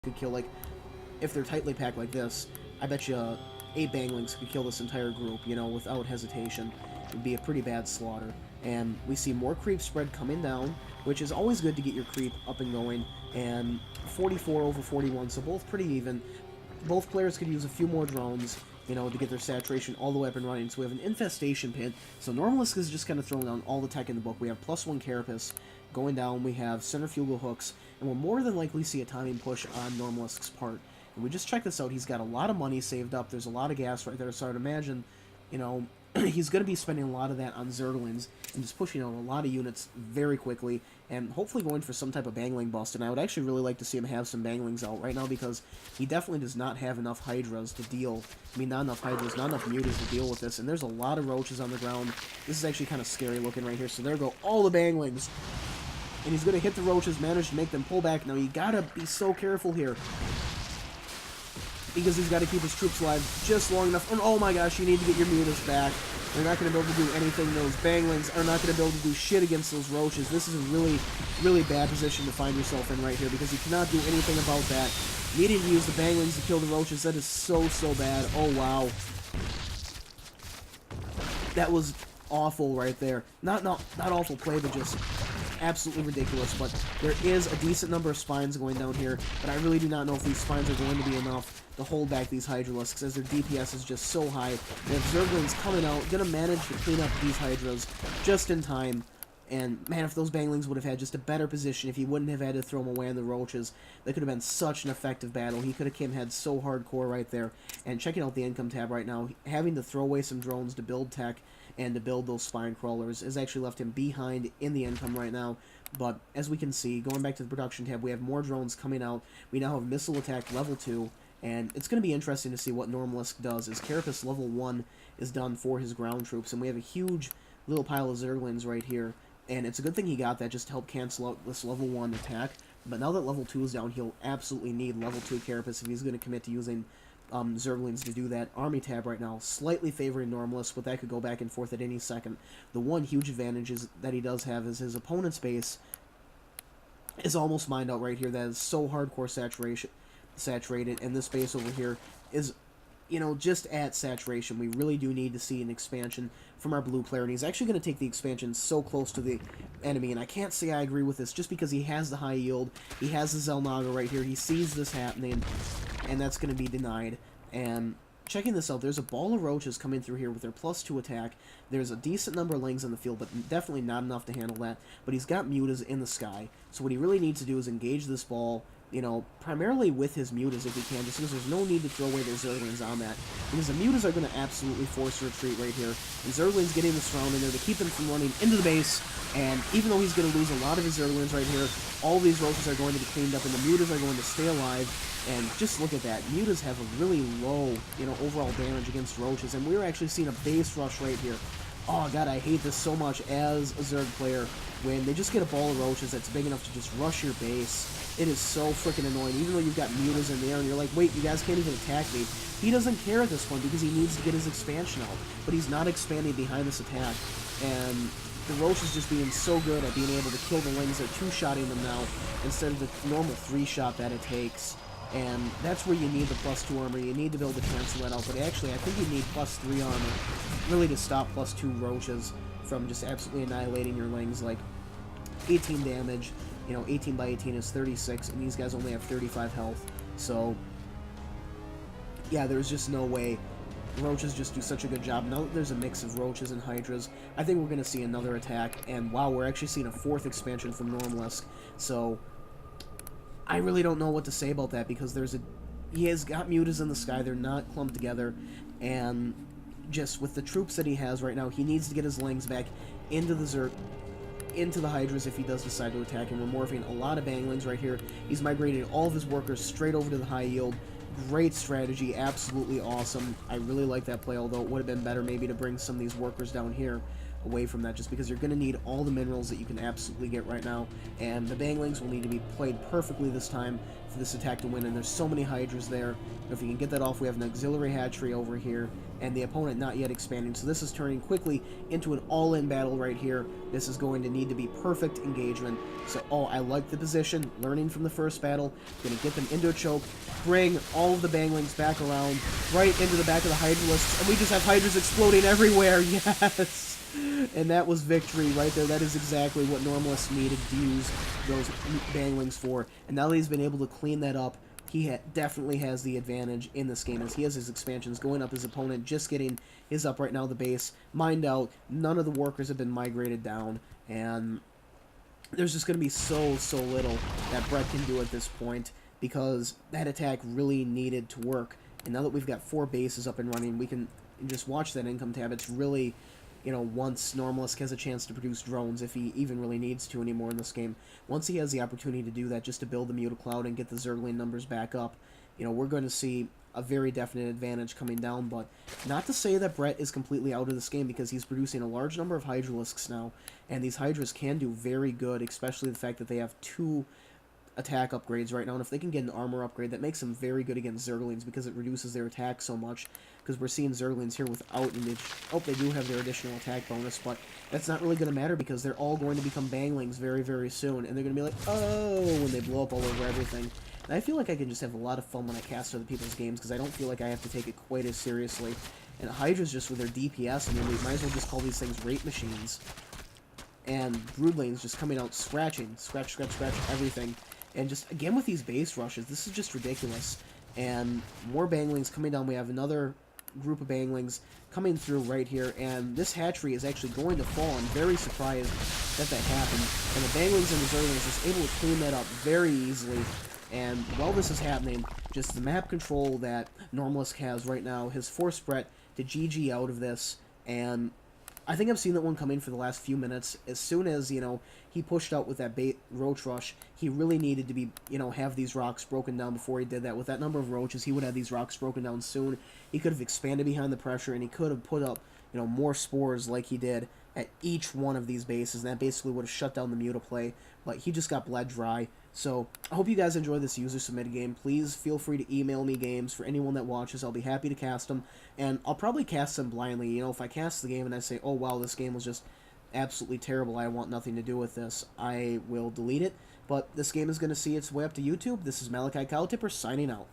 could kill, like, if they're tightly packed like this, I bet you 8 banglings could kill this entire group, you know, without hesitation. It would be a pretty bad slaughter. And we see more creep spread coming down, which is always good to get your creep up and going. And 44 over 41, so both pretty even. Both players could use a few more drones, you know, to get their saturation all the way up and running. So we have an infestation pit. So Normalisk is just kind of throwing down all the tech in the book. We have +1 carapace going down. We have centrifugal hooks, and we'll more than likely see a timing push on Normalisk's part. And we just check this out. He's got a lot of money saved up. There's a lot of gas right there, so I'd imagine, you know, he's going to be spending a lot of that on Zerglings and just pushing out a lot of units very quickly and hopefully going for some type of Bangling bust. And I would actually really like to see him have some Banglings out right now because he definitely does not have enough Hydras to deal. I mean, not enough Hydras, not enough Mutas to deal with this. And there's a lot of Roaches on the ground. This is actually kind of scary looking right here. So there go all the Banglings. And he's going to hit the Roaches, manage to make them pull back. Now, you got to be so careful here, because he's got to keep his troops alive just long enough. And oh my gosh, you need to get your Mutas back. They're not going to be able to do anything. Those Banglings are not going to be able to do shit against those Roaches. This is a really, really bad position to find yourself in right here, because you cannot do anything about that. Needing to use the Banglings to kill the Roaches, that is so, so bad. Oh, wow. That was awful right there. Not awful play, but just absolutely ridiculous. But there is a decent number of spines going down here, but I really do not know if these spines are going to be enough to hold back these Hydralisks, as their DPS is just so high. They have Zerglings coming out, gonna manage to clean up these Hydras just in time. And man, if those Banglings would have had just a better position, if he wouldn't have had to throw them away on the Roaches, that could have been such an effective battle. He could have came head so hardcore right there. And checking out the income tab right now, having to throw away some drones to build tech and to build those spine crawlers has actually left him behind in the income right now. But as we can see, going back to the production tab, we have more drones coming out. We now have missile attack level 2. And it's going to be interesting to see what Normalisk does, as Carapace level 1 is done for his ground troops. And we have a huge little pile of Zerglings right here. And it's a good thing he got that just to help cancel out this level 1 attack. But now that level 2 is down, he'll absolutely need level 2 Carapace if he's going to commit to using Zerglings to do that. Army tab right now, slightly favoring Normalisk, but that could go back and forth at any second. The one huge advantage that he does have is his opponent's base is almost mined out right here. That is so hardcore saturated, and this base over here is, you know, just at saturation. We really do need to see an expansion from our blue player, and he's actually going to take the expansion so close to the enemy, and I can't say I agree with this just because he has the high yield, he has the Zelnaga right here, he sees this happening, and that's going to be denied. And checking this out, there's a ball of Roaches coming through here with their +2 attack. There's a decent number of Lings in the field, but definitely not enough to handle that. But he's got Mutas in the sky, so what he really needs to do is engage this ball, you know, primarily with his Mutas if he can, just because there's no need to throw away their Zerglings on that. Because the Mutas are going to absolutely force a retreat right here. And Zerglings getting this round in there to keep him from running into the base. And even though he's going to lose a lot of his Zerglings right here, all these Roaches are going to be cleaned up, and the Mutas are going to stay alive. And just look at that. Mutas have a really low, you know, overall damage against Roaches. And we're actually seeing a base rush right here. Oh, God, I hate this so much as a Zerg player. When they just get a ball of Roaches that's big enough to just rush your base, it is so freaking annoying. Even though you've got Mutas in there and you're like, wait, you guys can't even attack me. He doesn't care at this point because he needs to get his expansion out. But he's not expanding behind this attack. And the Roaches just being so good at being able to kill the Lings. They're two-shotting them now instead of the normal 3-shot that it takes. And that's where you need the +2 armor. You need to be able to cancel that out. But actually, I think you need +3 armor really to stop +2 Roaches from just absolutely annihilating your Lings. Like 18 damage, you know, 18 by 18 is 36, and these guys only have 35 health. So yeah, there's just no way. Roaches just do such a good job. Now that there's a mix of Roaches and Hydras, I think we're going to see another attack. And wow, we're actually seeing a 4th expansion from Normalisk. So I really don't know what to say about that, because he has got Mutas in the sky. They're not clumped together, and just with the troops that he has right now, he needs to get his Lings back into the Hydras if he does decide to attack, and we're morphing a lot of Banglings right here. He's migrated all of his workers straight over to the high yield. Great strategy, absolutely awesome. I really like that play, although it would have been better maybe to bring some of these workers down here away from that, just because you're going to need all the minerals that you can absolutely get right now, and the Banglings will need to be played perfectly this time for this attack to win, and there's so many Hydras there. If we can get that off, we have an auxiliary hatchery over here, and the opponent not yet expanding. So this is turning quickly into an all-in battle right here. This is going to need to be perfect engagement. So, oh, I like the position, learning from the first battle. Going to get them into a choke, bring all of the banglings back around, right into the back of the Hydralisks, and we just have Hydras exploding everywhere. Yes! And that was victory right there. That is exactly what Normalisk needed to use those banglings for. And now that he's been able to clean that up, he definitely has the advantage in this game, as he has his expansions going up, his opponent just getting his up right now, the base. Mined out, none of the workers have been migrated down, and there's just going to be so little that Brent can do at this point, because that attack really needed to work. And now that we've got 4 bases up and running, we can just watch that income tab. It's really, you know, once Normalisk has a chance to produce drones, if he even really needs to anymore in this game, once he has the opportunity to do that, just to build the Mutacloud and get the Zergling numbers back up, you know, we're going to see a very definite advantage coming down. But not to say that Brent is completely out of this game, because he's producing a large number of Hydralisks now, and these Hydras can do very good, especially the fact that they have 2 attack upgrades right now, and if they can get an armor upgrade, that makes them very good against Zerglings, because it reduces their attack so much, because we're seeing Zerglings here without an they do have their additional attack bonus, but that's not really going to matter, because they're all going to become banglings very soon, and they're going to be like, oh, when they blow up all over everything. And I feel like I can just have a lot of fun when I cast other people's games, because I don't feel like I have to take it quite as seriously. And Hydra's just with their DPS, I mean, we might as well just call these things rape machines. And Broodlings just coming out scratching, scratch everything. And just, again, with these base rushes, this is just ridiculous. And more banglings coming down. We have another group of banglings coming through right here. And this hatchery is actually going to fall. I'm very surprised that that happened. And the banglings and the Zerglings just able to clean that up very easily. And while this is happening, just the map control that Normalisk has right now has forced Brent to GG out of this. And I think I've seen that one coming for the last few minutes. As soon as, you know, he pushed out with that bait roach rush, he really needed to be, you know, have these rocks broken down before he did that. With that number of roaches, he would have these rocks broken down soon. He could have expanded behind the pressure, and he could have put up, you know, more spores like he did at each one of these bases, and that basically would have shut down the Mutaplay, but he just got bled dry. So, I hope you guys enjoy this user-submitted game. Please feel free to email me games for anyone that watches. I'll be happy to cast them, and I'll probably cast them blindly. You know, if I cast the game and I say, oh, wow, this game was just absolutely terrible, I want nothing to do with this, I will delete it. But this game is going to see its way up to YouTube. This is Malachi Cowtipper signing out.